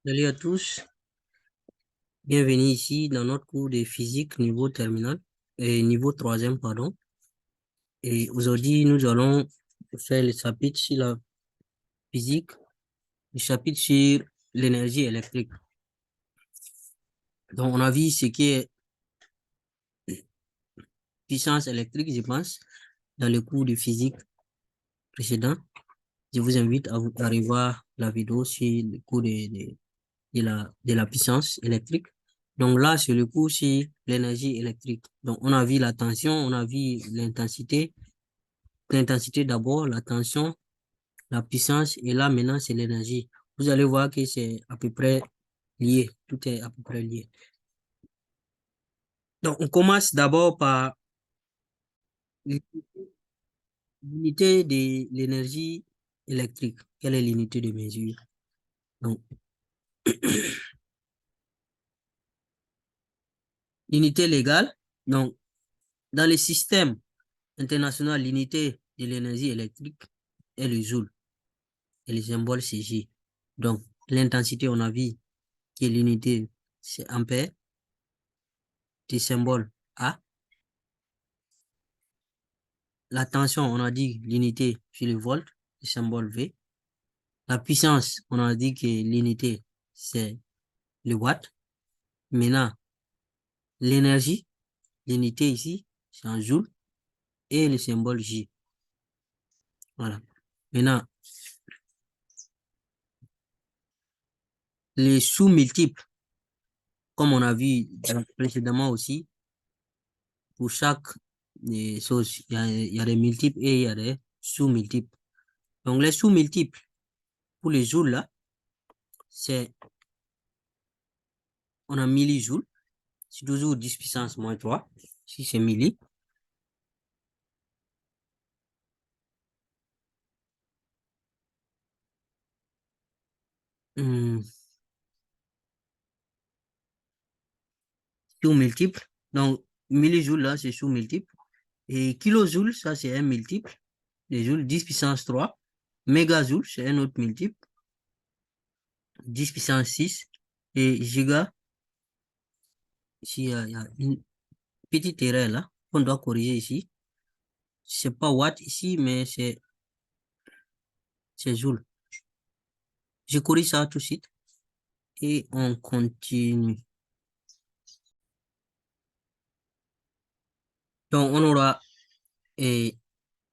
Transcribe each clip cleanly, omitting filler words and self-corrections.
Salut à tous, bienvenue ici dans notre cours de physique niveau terminal et niveau troisième, pardon. Et aujourd'hui, nous allons faire le chapitre sur la physique, le chapitre sur l'énergie électrique. Donc, on a vu ce qui est puissance électrique, je pense, dans le cours de physique précédent. Je vous invite à revoir la vidéo sur le cours de la puissance électrique. Donc là, c'est le cours sur l'énergie électrique. Donc, on a vu la tension, on a vu l'intensité. L'intensité d'abord, la tension, la puissance, et là, maintenant, c'est l'énergie. Vous allez voir que c'est à peu près lié. Tout est à peu près lié. Donc, on commence d'abord par l'unité de l'énergie électrique. Quelle est l'unité de mesure? Donc, l'unité légale. Donc, dans le système international, l'unité de l'énergie électrique est le joule. Et le symbole, c'est J. Donc, l'intensité, on a vu que l'unité, c'est ampère. Le symbole A. La tension, on a dit l'unité, c'est le volt, le symbole V. La puissance, on a dit que l'unité, c'est le watt. Maintenant, l'énergie, l'unité ici, c'est en joule et le symbole J. Voilà. Maintenant, les sous-multiples, comme on a vu précédemment aussi, pour chaque chose, il y a des multiples et il y a des sous-multiples. Donc, les sous-multiples, pour les joules là, c'est, on a millijoules, c'est toujours 10 puissance moins 3, si c'est milli. Sous-multiple. Donc, millijoules, là, c'est sous-multiple. Et kilojoule, ça, c'est un multiple. Les joules, 10 puissance 3. Mégajoule, c'est un autre multiple. 10 puissance 6. Et giga, ici, il y a une petite erreur là, qu'on doit corriger ici. C'est pas watt ici, mais c'est joule. Je corrige ça tout de suite. Et on continue. Donc, on aura 1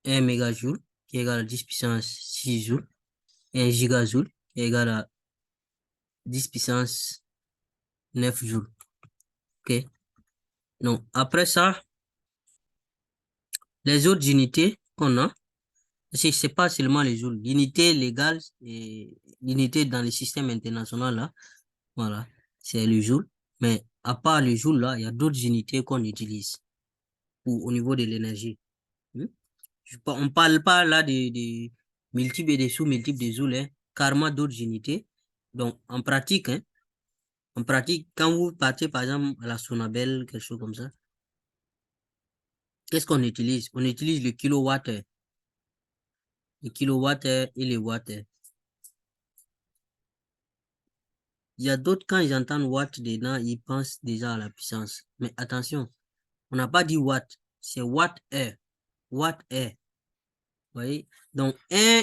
mégajoule qui est égal à 10 puissance 6 joules. Et 1 gigajoule qui est égal à 10 puissance 9 joules. OK. Donc, après ça, les autres unités qu'on a, c'est pas seulement les joules. L'unité légale et l'unité dans le système international, là, voilà, c'est le joule. Mais à part le joule, là, il y a d'autres unités qu'on utilise au niveau de l'énergie. On parle pas là de multiples et des sous-multiples de joules, hein, carrément d'autres unités. Donc, hein, en pratique, quand vous partez, par exemple, à la Sonabel, quelque chose comme ça, qu'est-ce qu'on utilise? On utilise le kilowattheure. Le kilowattheure et les wattheure. Il y a d'autres, quand ils entendent watt dedans, ils pensent déjà à la puissance. Mais attention, on n'a pas dit watt, c'est watt-heure. Watt-heure. Vous voyez? Donc, 1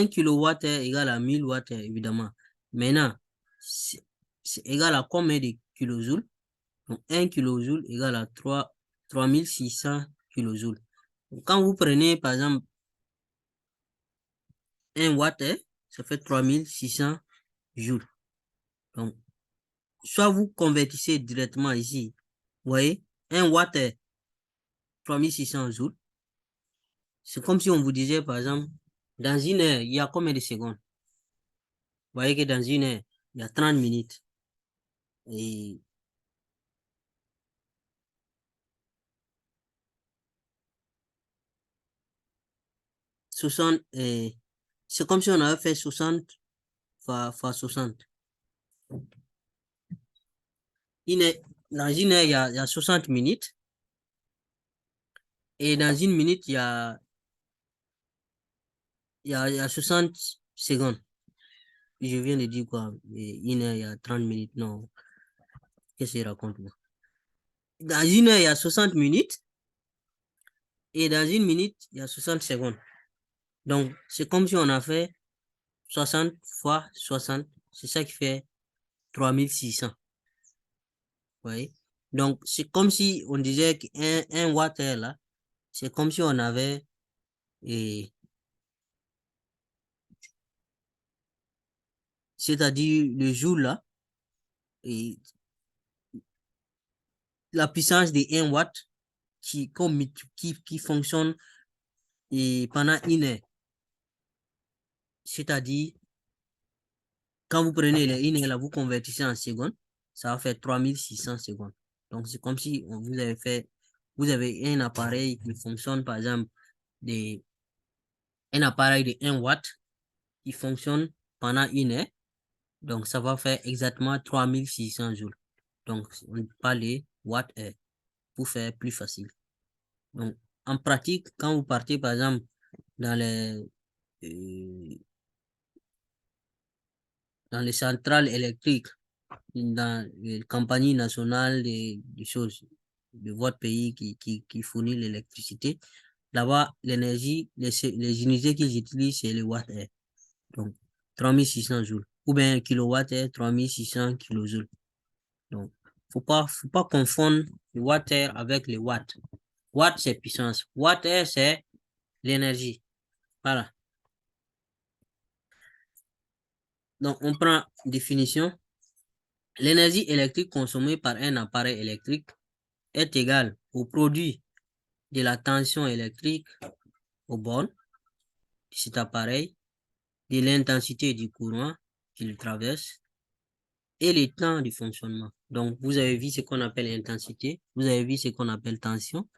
kilowattheure égale à 1000 watts, évidemment. Maintenant, c'est égal à combien de kilojoules? Donc, 1 kilojoule égale à 3600 kilojoules. Donc, quand vous prenez, par exemple, 1 watt, ça fait 3600 joules. Donc, soit vous convertissez directement ici, vous voyez, 1 watt est 3600 joules. C'est comme si on vous disait, par exemple, dans une heure, il y a combien de secondes? Vous voyez que dans une heure, il y a 30 minutes. Et c'est comme si on avait fait 60 fois 60. Dans une heure, il y a 60 minutes. Et dans une minute, il y a 60 secondes. je viens de dire quoi? 1 heure, il y a 30 minutes. Non, qu'est-ce que je raconte là? Dans 1 heure, il y a 60 minutes. Et dans 1 minute, il y a 60 secondes. Donc, c'est comme si on a fait 60 fois 60. C'est ça qui fait 3600. Vous voyez? Donc, c'est comme si on disait qu'un watt est là. C'est comme si on avait, et c'est-à-dire le joule là, et la puissance de 1 watt qui fonctionne et pendant 1 heure. C'est-à-dire, quand vous prenez les 1 heure là, vous convertissez en secondes, ça va faire 3600 secondes. Donc, c'est comme si vous avez un appareil qui fonctionne, par exemple, un appareil de 1 watt qui fonctionne pendant 1 heure. Donc, ça va faire exactement 3600 joules. Donc, on parle de watt-heure pour faire plus facile. Donc, en pratique, quand vous partez, par exemple, dans euh, dans les centrales électriques, dans les compagnies nationales des choses de votre pays qui fournit l'électricité, là-bas, l'énergie, les unités qu'ils utilisent, c'est le watt-heure. Donc, 3600 joules. Ou bien un kilowatt-heure, 3600 kilojoules. Donc, faut pas confondre le watt-heure avec le watt. Watt, c'est puissance. Watt-heure, c'est l'énergie. Voilà. Donc, on prend définition. L'énergie électrique consommée par un appareil électrique est égale au produit de la tension électrique aux bornes de cet appareil, de l'intensité du courant qu'il traverse et le temps de fonctionnement. Donc, vous avez vu ce qu'on appelle intensité, vous avez vu ce qu'on appelle tension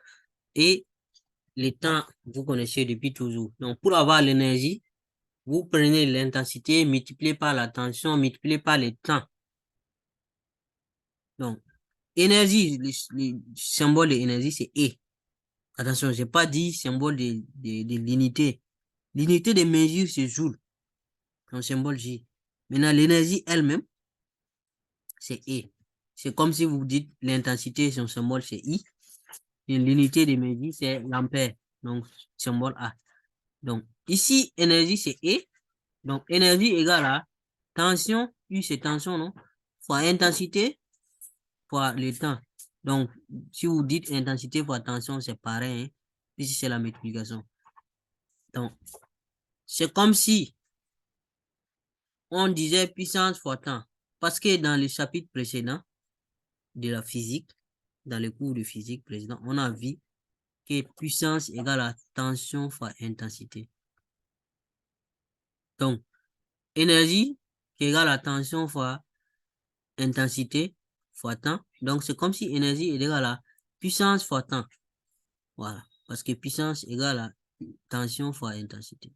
et le temps, vous connaissez depuis toujours. Donc, pour avoir l'énergie, vous prenez l'intensité, multipliez par la tension, multipliez par le temps. Donc, énergie, le symbole de énergie, c'est E. Attention, je n'ai pas dit symbole de l'unité. L'unité de mesure, c'est joule. Un symbole J. Maintenant, l'énergie elle-même, c'est E. C'est comme si vous dites l'intensité, son symbole, c'est I. Et l'unité de mesure, c'est l'ampère. Donc, symbole A. Donc, ici, énergie, c'est E. Donc, énergie égale à tension, U, c'est tension, non? Fois intensité, fois le temps. Donc, si vous dites intensité fois tension, c'est pareil, hein, ici, c'est la multiplication. Donc, c'est comme si on disait puissance fois temps. Parce que dans le chapitre précédent de la physique, dans le cours de physique précédent, on a vu que puissance égale à tension fois intensité. Donc, énergie égale à tension fois intensité fois temps. Donc, c'est comme si énergie est égale à puissance fois temps. Voilà. Parce que puissance égale à tension fois intensité.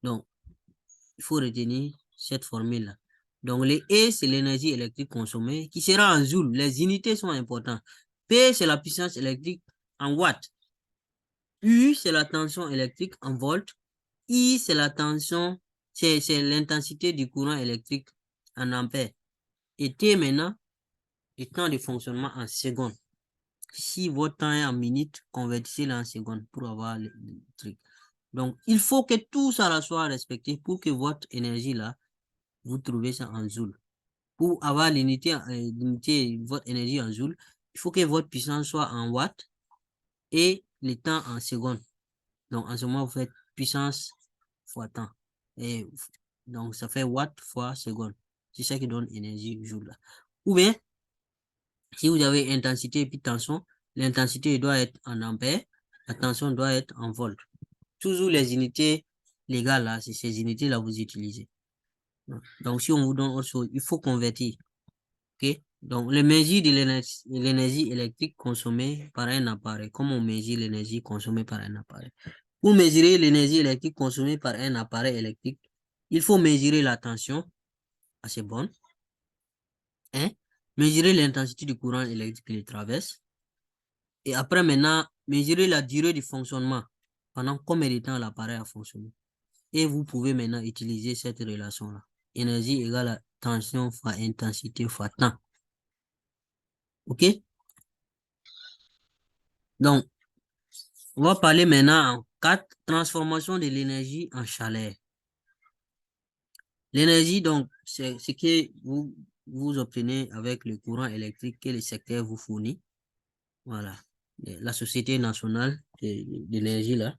Donc, il faut retenir cette formule-là. Donc, les E, c'est l'énergie électrique consommée qui sera en joule. Les unités sont importantes. P, c'est la puissance électrique en watts. U, c'est la tension électrique en volts. I, c'est la tension, c'est l'intensité du courant électrique en ampères. Et T, maintenant, le temps de fonctionnement en secondes. Si votre temps est en minutes, convertissez-le en secondes pour avoir le truc. Donc, il faut que tout ça soit respecté pour que votre énergie là, vous trouvez ça en joule. Pour avoir l'unité, votre énergie en joule, il faut que votre puissance soit en watts et le temps en secondes. Donc, en ce moment, vous faites puissance fois temps. Et donc, ça fait watts fois seconde. C'est ça qui donne énergie joule là. Ou bien, si vous avez intensité et puis tension, l'intensité doit être en ampères, la tension doit être en volts. Toujours les unités légales là, c'est ces unités là que vous utilisez. Donc, si on vous donne autre chose, il faut convertir. OK? Donc, le mesure de l'énergie électrique consommée par un appareil. Comment on mesure l'énergie consommée par un appareil? Pour mesurer l'énergie électrique consommée par un appareil électrique, il faut mesurer la tension, assez bonne, hein? Mesurer l'intensité du courant électrique qui le traverse. Et après, maintenant, mesurer la durée du fonctionnement. Pendant combien de temps l'appareil a fonctionné. Et vous pouvez maintenant utiliser cette relation-là. énergie égale à tension fois intensité fois temps. OK? Donc, on va parler maintenant en 4 transformations de l'énergie en chaleur. L'énergie, donc, c'est ce que vous obtenez avec le courant électrique que le secteur vous fournit. Voilà. La Société nationale d'énergie, là,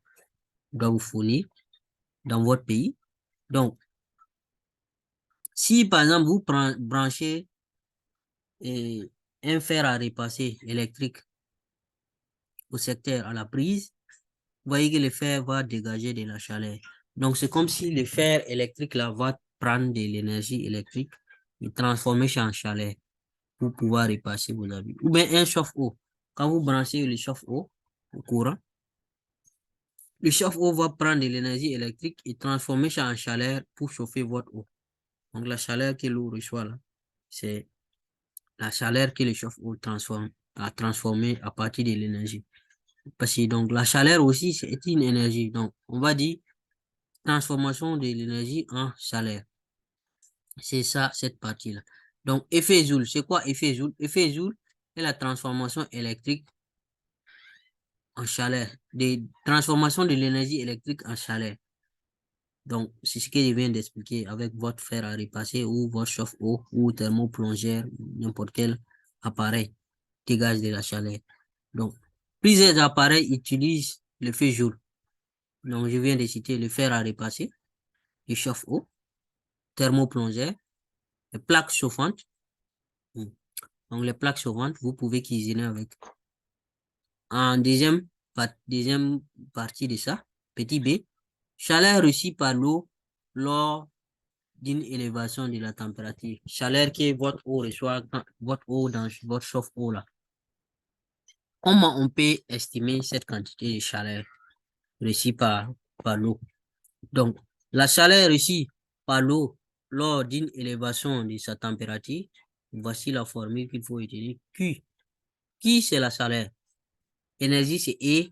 doit vous fournir dans votre pays. Donc, si par exemple, vous branchez un fer à repasser électrique au secteur à la prise, vous voyez que le fer va dégager de la chaleur. Donc, c'est comme si le fer électrique là va prendre de l'énergie électrique et transformer ça en chaleur pour pouvoir repasser vos habits. Ou bien un chauffe-eau. Quand vous branchez le chauffe-eau au courant, le chauffe-eau va prendre de l'énergie électrique et transformer ça en chaleur pour chauffer votre eau. Donc, la chaleur que l'eau reçoit là, c'est la chaleur que le chauffe-eau a transformée à partir de l'énergie. Parce que donc, la chaleur aussi, c'est une énergie. Donc, on va dire transformation de l'énergie en chaleur. C'est ça, cette partie-là. Donc, effet Joule, c'est quoi effet Joule? Effet Joule est la transformation électrique en chaleur, des transformations de l'énergie électrique en chaleur. Donc, c'est ce que je viens d'expliquer avec votre fer à repasser ou votre chauffe-eau ou thermoplongeur, n'importe quel appareil dégage de la chaleur. Donc, plusieurs appareils utilisent le feu Joule. Donc, je viens de citer le fer à repasser, le chauffe-eau, thermoplongeur, les plaques chauffantes. Donc, les plaques chauffantes, vous pouvez cuisiner avec. En deuxième partie de ça, petit b, chaleur reçue par l'eau lors d'une élévation de la température. Chaleur que votre eau reçoit, votre eau dans votre chauffe-eau là. Comment on peut estimer cette quantité de chaleur reçue par l'eau? Donc, la chaleur reçue par l'eau lors d'une élévation de sa température, voici la formule qu'il faut utiliser. Q. Q, c'est la chaleur. Énergie, c'est E.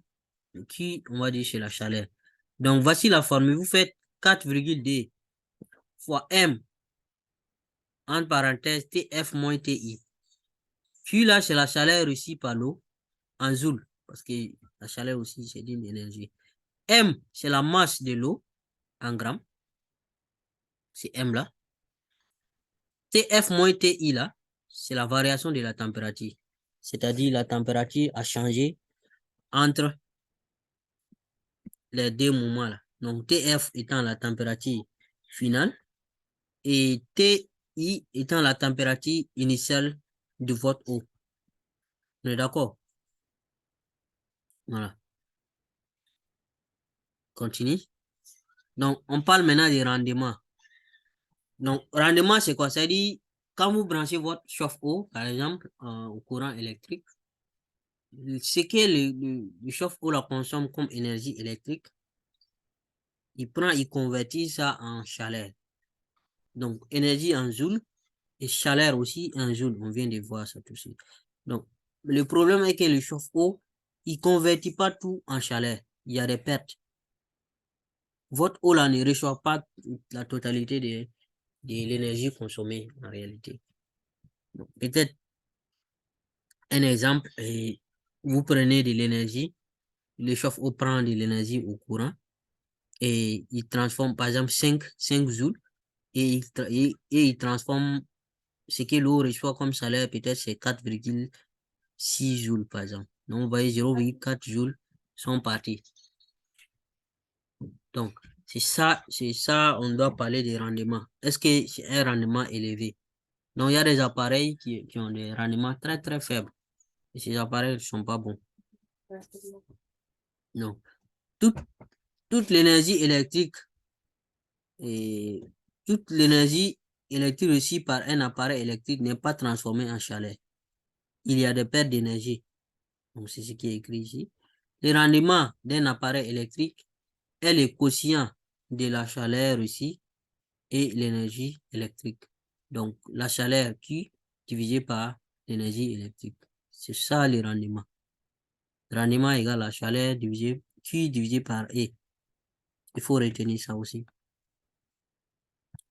Q, on va dire, c'est la chaleur. Donc, voici la formule. Vous faites 4,2 fois M, entre parenthèses, TF moins TI. Q, là, c'est la chaleur reçue par l'eau en joule, parce que la chaleur aussi, c'est une énergie. M, c'est la masse de l'eau en grammes. C'est M là. TF moins TI là, c'est la variation de la température. C'est-à-dire la température a changé entre les deux moments là. Donc TF étant la température finale et TI étant la température initiale de votre eau. On est d'accord? Voilà. Continue. Donc, on parle maintenant des rendements. Donc, rendement, c'est quoi? C'est-à-dire, quand vous branchez votre chauffe-eau, par exemple, au courant électrique, ce que le chauffe-eau la consomme comme énergie électrique, il convertit ça en chaleur. Donc, énergie en joule et chaleur aussi en joule. On vient de voir ça tout de suite. Donc, le problème est que le chauffe-eau, il ne convertit pas tout en chaleur. Il y a des pertes. Votre eau là ne reçoit pas la totalité de l'énergie consommée en réalité. Peut-être un exemple, vous prenez de l'énergie, le chauffe-eau prend de l'énergie au courant et il transforme par exemple 5 joules et il transforme ce que l'eau reçoit comme salaire, peut-être c'est 4,6 joules par exemple. Donc vous voyez 0,4 joules sont partis. Donc c'est ça, on doit parler des rendements. Est-ce que c'est un rendement élevé? Donc il y a des appareils qui ont des rendements très très faibles. Et ces appareils ne sont pas bons. Non. Toute l'énergie électrique et toute l'énergie électrique reçue par un appareil électrique n'est pas transformée en chaleur. Il y a des pertes d'énergie. Donc, c'est ce qui est écrit ici. Le rendement d'un appareil électrique est le quotient de la chaleur reçue et l'énergie électrique. Donc, la chaleur Q divisée par l'énergie électrique. C'est ça le rendement. Rendement égale la chaleur divisée Q divisé par E. Il faut retenir ça aussi.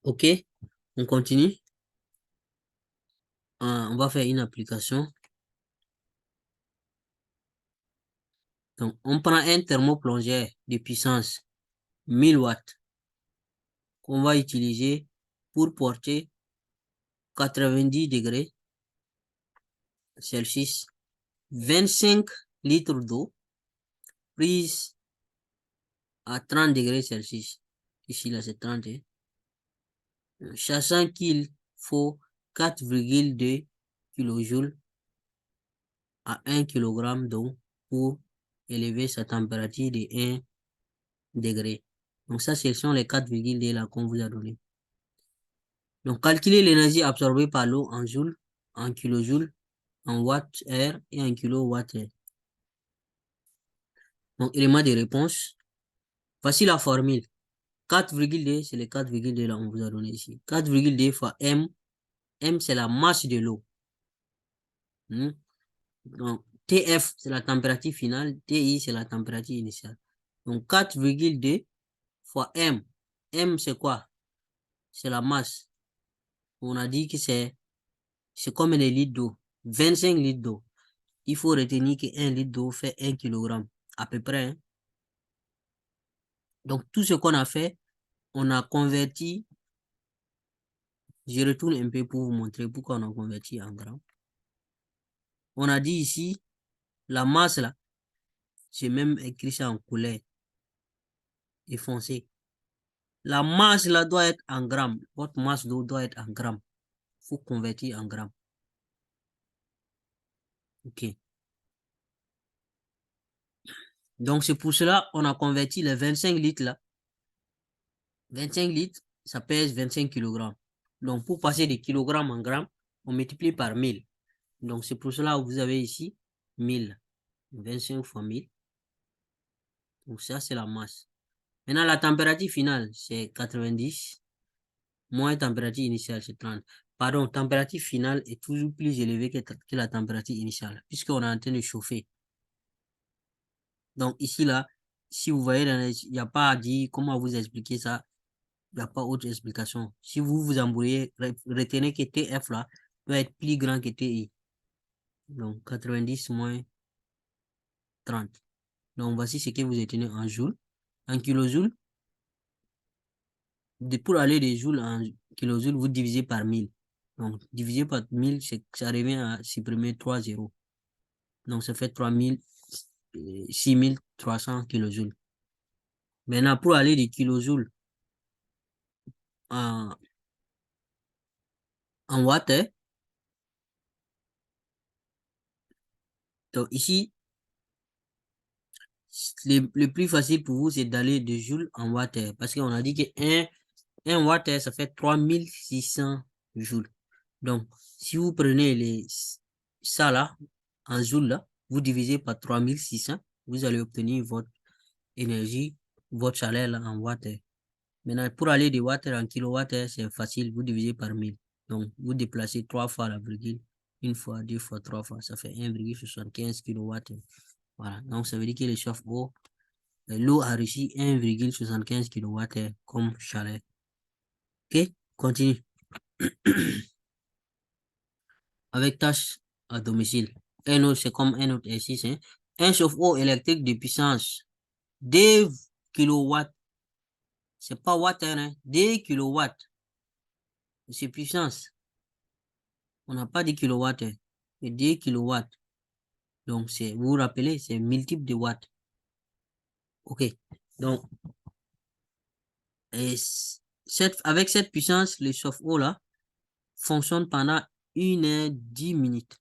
OK? On continue. On va faire une application. Donc, on prend un thermoplongeur de puissance 1000 watts qu'on va utiliser pour porter 90 degrés Celsius, 25 litres d'eau prise à 30 degrés Celsius. Ici, là, c'est 30. Sachant qu'il faut 4,2 kJ à 1 kg d'eau pour élever sa température de 1 degré. Donc ça, ce sont les 4,2 là qu'on vous a donné. Donc calculez l'énergie absorbée par l'eau en joules, en kilojoules, en watts-heure et en kilowatt-heure. Donc élément de réponse. Voici la formule. 4,2, c'est les 4,2 là, on vous a donné ici. 4,2 fois M. M, c'est la masse de l'eau. Donc, TF, c'est la température finale. TI, c'est la température initiale. Donc, 4,2 fois M. M, c'est quoi? C'est la masse. On a dit que c'est comme les litres d'eau. 25 litres d'eau. Il faut retenir que 1 litre d'eau fait 1 kg. À peu près. Hein. Donc, tout ce qu'on a fait, on a converti. Je retourne un peu pour vous montrer pourquoi on a converti en grammes. On a dit ici, la masse là, j'ai même écrit ça en couleur et foncé. La masse là doit être en grammes. Votre masse d'eau doit être en grammes. Il faut convertir en grammes. OK. Donc, c'est pour cela qu'on a converti les 25 litres là. 25 litres, ça pèse 25 kg. Donc, pour passer de kilogrammes en grammes, on multiplie par 1000. Donc, c'est pour cela que vous avez ici 1000. 25 fois 1000. Donc, ça, c'est la masse. Maintenant, la température finale, c'est 90. Moins température initiale, c'est 30. Pardon, température finale est toujours plus élevée que la température initiale, puisqu'on est en train de chauffer. Donc, ici, là, si vous voyez, il n'y a pas à dire comment vous expliquer ça. Il n'y a pas autre explication. Si vous vous embrouillez, retenez que TF, là, doit être plus grand que TI. Donc, 90 moins 30. Donc, voici ce que vous retenez en joules. En kilojoules, pour aller des joules en kilojoules, vous divisez par 1000. Donc, divisé par 1000, ça revient à supprimer 3 zéros. Donc, ça fait 3000, 6300 kilojoules. Maintenant, pour aller des kilojoules en, watts, hein, donc ici, le plus facile pour vous, c'est d'aller de joules en watts, parce qu'on a dit que 1 watt, ça fait 3600 joules. Donc, si vous prenez ça là, en joules là, vous divisez par 3600, vous allez obtenir votre énergie, votre chaleur là, en watts. Maintenant, pour aller de watts en kilowatts, c'est facile, vous divisez par 1000. Donc, vous déplacez 3 fois la virgule, une fois, 2 fois, 3 fois, ça fait 1,75 kW. Voilà, donc ça veut dire que le chauffe-eau, l'eau a reçu 1,75 kW comme chaleur. Ok, continue. Avec tâche à domicile. Un autre, c'est comme un autre exercice. Hein. Un chauffe-eau électrique de puissance 2 kW. C'est pas watt, hein, 2 kW. C'est puissance. On n'a pas de kilowatts, c'est 2 kilowatts. Donc, vous vous rappelez, c'est multiple de watts. OK. Donc, avec cette puissance, le chauffe-eau là fonctionne pendant 1 h 10 minutes.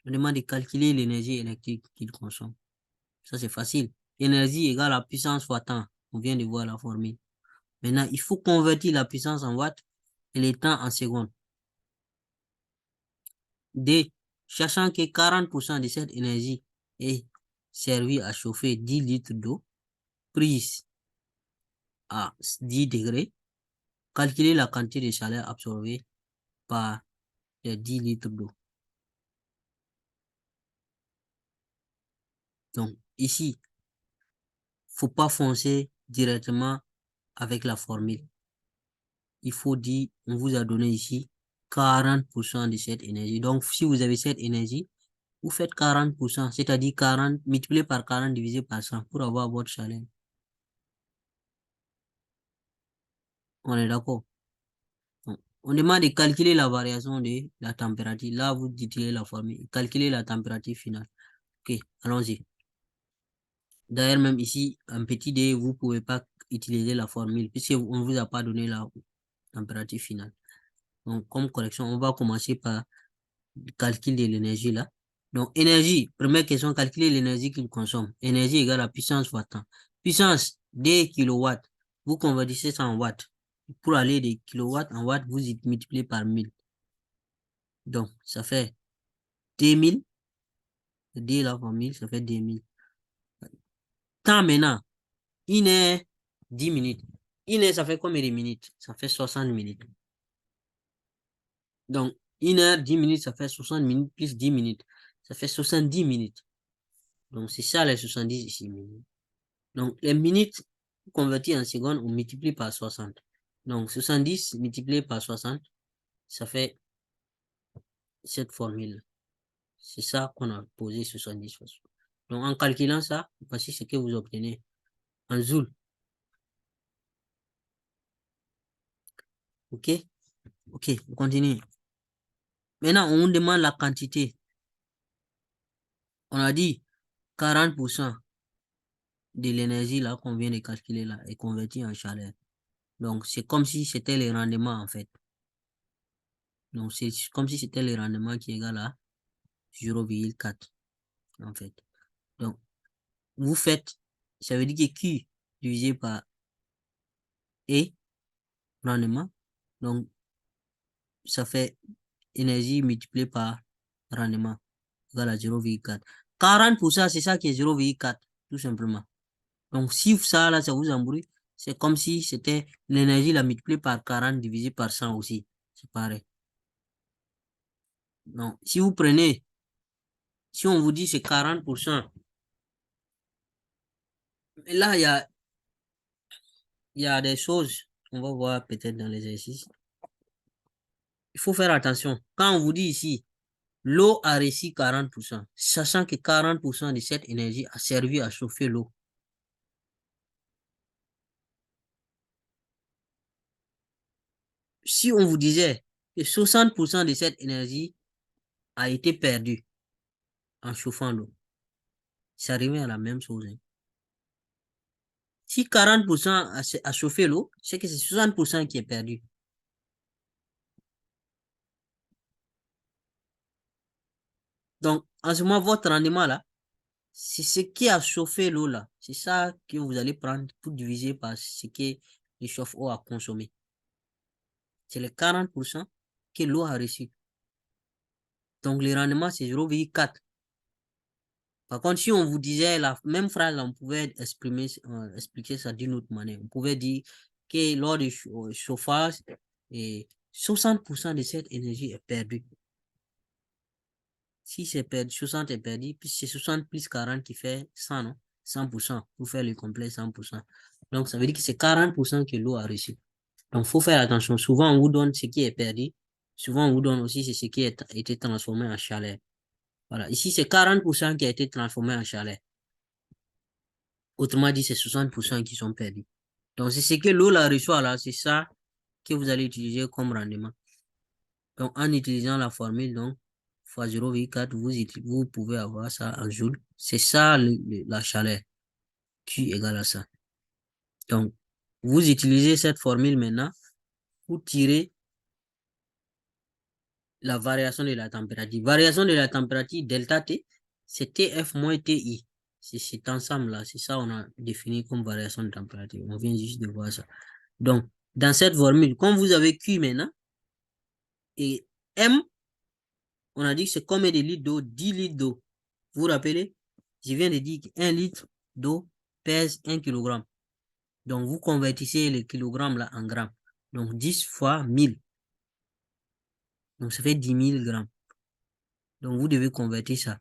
On demande de calculer l'énergie électrique qu'il consomme. Ça, c'est facile. Énergie égale à puissance fois temps. On vient de voir la formule. Maintenant, il faut convertir la puissance en watts et le temps en secondes. D. Sachant que 40% de cette énergie est servie à chauffer 10 litres d'eau prise à 10 degrés, calculez la quantité de chaleur absorbée par les 10 litres d'eau. Donc, ici, faut pas foncer directement avec la formule. il faut dire, on vous a donné ici 40% de cette énergie. Donc, si vous avez cette énergie, vous faites 40%, c'est-à-dire 40 multiplié par 40 divisé par 100 pour avoir votre chaleur. On est d'accord? On demande de calculer la variation de la température. Là, vous utilisez la formule. Calculer la température finale. Ok, allons-y. D'ailleurs, même ici, un petit d, vous ne pouvez pas utiliser la formule puisqu'on ne vous a pas donné la température finale. Donc, comme correction, on va commencer par le calcul de l'énergie là. Donc, énergie, première question, calculer l'énergie qu'il consomme. Énergie égale à puissance fois temps. Puissance, des kilowatts. Vous convertissez ça en watts. Pour aller des kilowatts en watts, vous multipliez par 1000. Donc, ça fait 2000. D là fois 1000, ça fait 2000. Temps maintenant, 1 heure, 10 minutes. 1 heure, ça fait combien de minutes? Ça fait 60 minutes. Donc, 1 heure, 10 minutes, ça fait 60 minutes plus 10 minutes. Ça fait 70 minutes. Donc, c'est ça les 70 ici. Donc, les minutes converties en secondes, on multiplie par 60. Donc, 70 multiplié par 60, ça fait cette formule. C'est ça qu'on a posé 70 fois. Donc, en calculant ça, voici ce que vous obtenez en joule. OK? OK, on continue. Maintenant, on demande la quantité. On a dit 40% de l'énergie là qu'on vient de calculer là est convertie en chaleur. Donc, c'est comme si c'était le rendement en fait. Donc, c'est comme si c'était le rendement qui est égal à 0,4 en fait. Donc, vous faites, ça veut dire que Q divisé par E, rendement. Donc, ça fait énergie multipliée par rendement égal à 0,4. 40%, c'est ça qui est 0,4, tout simplement. Donc, si ça, là, ça vous embrouille, c'est comme si c'était l'énergie la multipliée par 40 divisé par 100 aussi. C'est pareil. Donc, si vous prenez, si on vous dit c'est 40%, là, il y a des choses, on va voir peut-être dans l'exercice. Il faut faire attention. Quand on vous dit ici, l'eau a reçu 40%, sachant que 40% de cette énergie a servi à chauffer l'eau. Si on vous disait que 60% de cette énergie a été perdue en chauffant l'eau, ça revient à la même chose. Hein. Si 40% a chauffé l'eau, c'est que c'est 60% qui est perdu. Donc, en ce moment, votre rendement là, c'est ce qui a chauffé l'eau là. C'est ça que vous allez prendre pour diviser par ce que le chauffe-eau a consommé. C'est les 40% que l'eau a reçu. Donc, le rendement, c'est 0,4. Par contre, si on vous disait la même phrase, on pouvait expliquer ça d'une autre manière. On pouvait dire que lors du chauffage, 60% de cette énergie est perdue. Si c'est perdu, 60 est perdu, puis c'est 60 plus 40 qui fait 100, non? 100%, pour faire le complet 100%. Donc, ça veut dire que c'est 40% que l'eau a reçu. Donc, il faut faire attention. Souvent, on vous donne ce qui est perdu. Souvent, on vous donne aussi ce qui a été transformé en chaleur. Voilà. Ici, c'est 40% qui a été transformé en chaleur. Autrement dit, c'est 60% qui sont perdus. Donc, c'est ce que l'eau la reçoit là. C'est ça que vous allez utiliser comme rendement. Donc, en utilisant la formule, donc, fois 0,4, vous pouvez avoir ça en joule. C'est ça la chaleur. Q égale à ça. Donc, vous utilisez cette formule maintenant pour tirer la variation de la température. Variation de la température, delta T, c'est TF moins TI. C'est cet ensemble-là. C'est ça qu'on a défini comme variation de température. On vient juste de voir ça. Donc, dans cette formule, comme vous avez Q maintenant, et M, on a dit que c'est combien de litres d'eau? 10 litres d'eau. Vous vous rappelez? Je viens de dire qu'un litre d'eau pèse 1 kg. Donc, vous convertissez les kilogrammes là en grammes. Donc, 10 fois 1000. Donc, ça fait 10 000 grammes. Donc, vous devez convertir ça.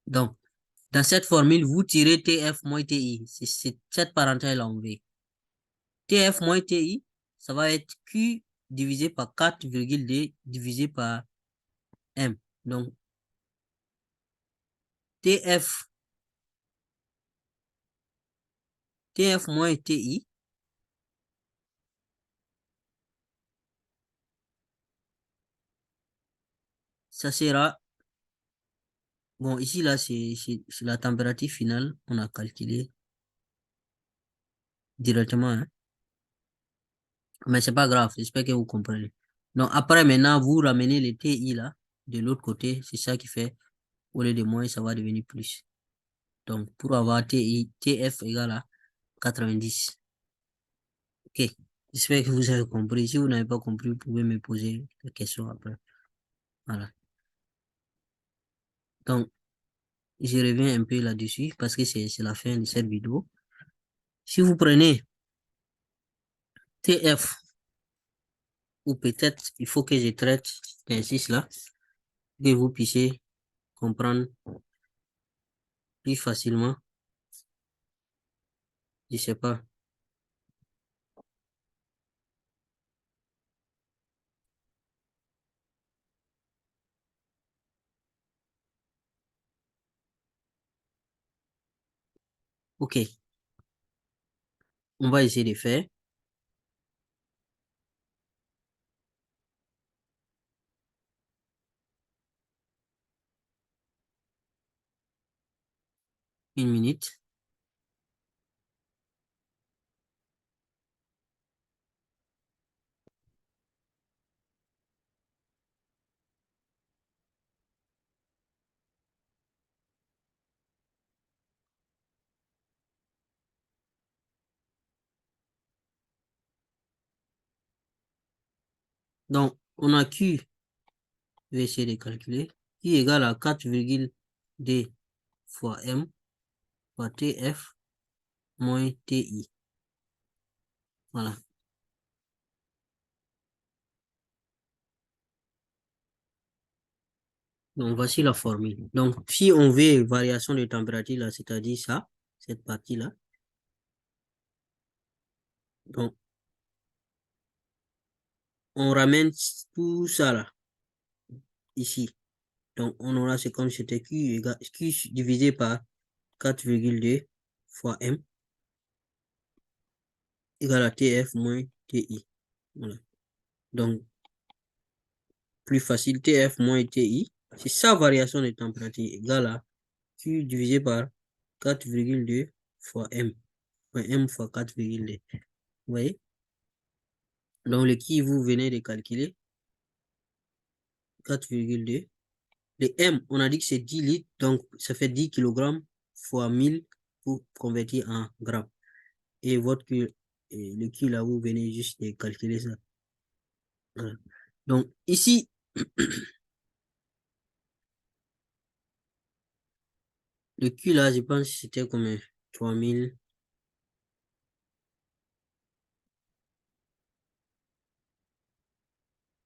Donc, dans cette formule, vous tirez TF moins TI. C'est cette parenthèse-là, on veut. TF moins TI, ça va être Q divisé par 4,2 divisé par M. Donc, TF moins TI, ça sera, bon, ici, là, c'est la température finale, on a calculé directement, hein. Mais c'est pas grave, j'espère que vous comprenez. Donc, après, maintenant, vous ramenez les TI, là, de l'autre côté, c'est ça qui fait, au lieu de moins, ça va devenir plus. Donc, pour avoir TF égale à 90. Ok, j'espère que vous avez compris. Si vous n'avez pas compris, vous pouvez me poser la question après. Voilà. Donc, je reviens un peu là-dessus parce que c'est la fin de cette vidéo. Si vous prenez TF, ou peut-être il faut que je traite l'indice là, que vous puissiez comprendre plus facilement. Je sais pas. Ok, on va essayer de faire une minute. Donc, on a Q, je vais essayer de calculer. Q égale à 4,2 fois M fois TF moins TI. Voilà. Donc, voici la formule. Donc, si on veut variation de température, là, c'est-à-dire ça, cette partie-là, donc, on ramène tout ça, là, ici. Donc, on aura, c'est comme si c'était Q divisé par 4,2 fois M égale à TF moins TI. Voilà. Donc, plus facile, TF moins TI, c'est sa variation de température égale à Q divisé par 4,2 fois M. Enfin, M fois 4,2. Vous voyez? Donc, le qui vous venez de calculer, 4,2. Le M, on a dit que c'est 10 litres, donc ça fait 10 kg fois 1000 pour convertir en grammes. Et le Q là, vous venez juste de calculer ça. Voilà. Donc, ici, le Q là, je pense que c'était comme 3000.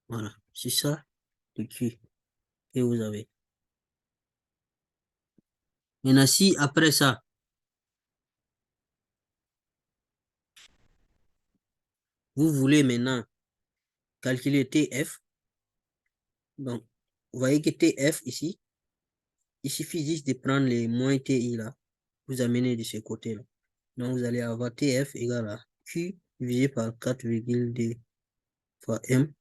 Voilà. C'est ça, le Q que vous avez. Maintenant, si après ça, vous voulez maintenant calculer TF, donc, vous voyez que TF ici, il suffit juste de prendre les moins TI là, vous amenez de ce côté-là. Donc, vous allez avoir TF égale à Q divisé par 4,2 fois M.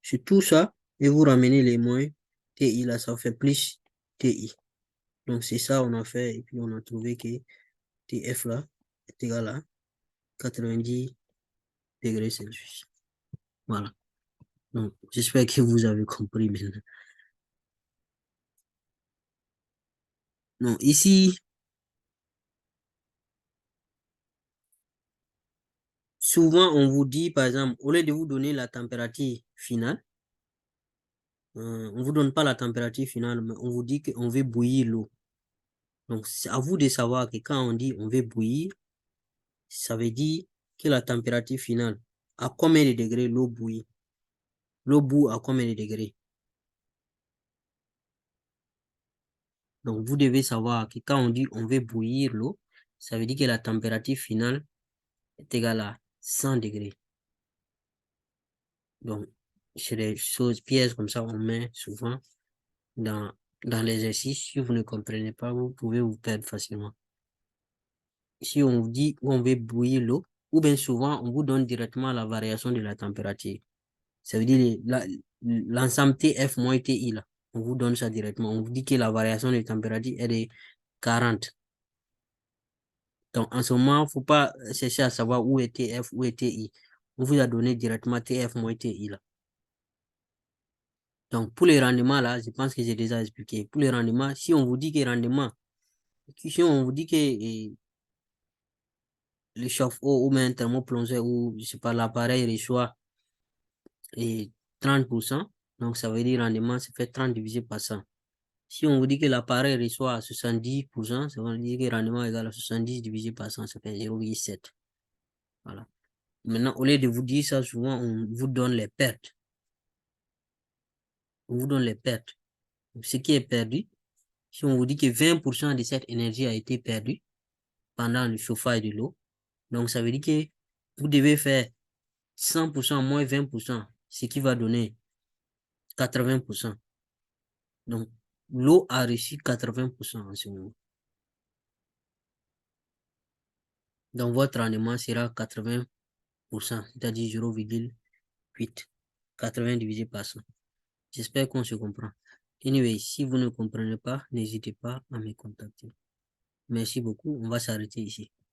Sur tout ça, et vous ramenez les moins TI là, ça fait plus TI. Donc, c'est ça on a fait, et puis on a trouvé que TF là est égal à 90 degrés Celsius. Voilà. Donc, j'espère que vous avez compris maintenant. Donc, ici, souvent, on vous dit, par exemple, au lieu de vous donner la température finale, on ne vous donne pas la température finale, mais on vous dit qu'on veut bouillir l'eau. Donc, c'est à vous de savoir que quand on dit on veut bouillir, ça veut dire que la température finale, à combien de degrés l'eau bouillit? L'eau bout à combien de degrés? Donc, vous devez savoir que quand on dit on veut bouillir l'eau, ça veut dire que la température finale est égale à 100 degrés. Donc, c'est des choses, pièges comme ça, on met souvent dans l'exercice. Si vous ne comprenez pas, vous pouvez vous perdre facilement. Si on vous dit on veut bouillir l'eau, ou bien souvent, on vous donne directement la variation de la température. Ça veut dire l'ensemble TF moins TI, là. On vous donne ça directement. On vous dit que la variation de température est de 40. Donc, en ce moment, il ne faut pas chercher à savoir où est TF, où est TI. On vous a donné directement TF moins TI, là. Donc, pour les rendements, là, je pense que j'ai déjà expliqué. Pour les rendements, si on vous dit que rendement, si on vous dit que le chauffe-eau ou même un thermoplongeur ou, je sais pas, l'appareil reçoit 30%, donc ça veut dire rendement, c'est fait 30 divisé par 100. Si on vous dit que l'appareil reçoit 70%, ça veut dire que rendement égal à 70 divisé par 100, ça fait 0,7. Voilà. Maintenant, au lieu de vous dire ça, souvent, on vous donne les pertes. On vous donne les pertes. Ce qui est perdu, si on vous dit que 20% de cette énergie a été perdue pendant le chauffage de l'eau, donc ça veut dire que vous devez faire 100% moins 20%, ce qui va donner 80%. Donc, l'eau a reçu 80% en ce moment. Donc, votre rendement sera 80%, c'est-à-dire 0,8. 80 divisé par 100. J'espère qu'on se comprend. Anyway, si vous ne comprenez pas, n'hésitez pas à me contacter. Merci beaucoup. On va s'arrêter ici.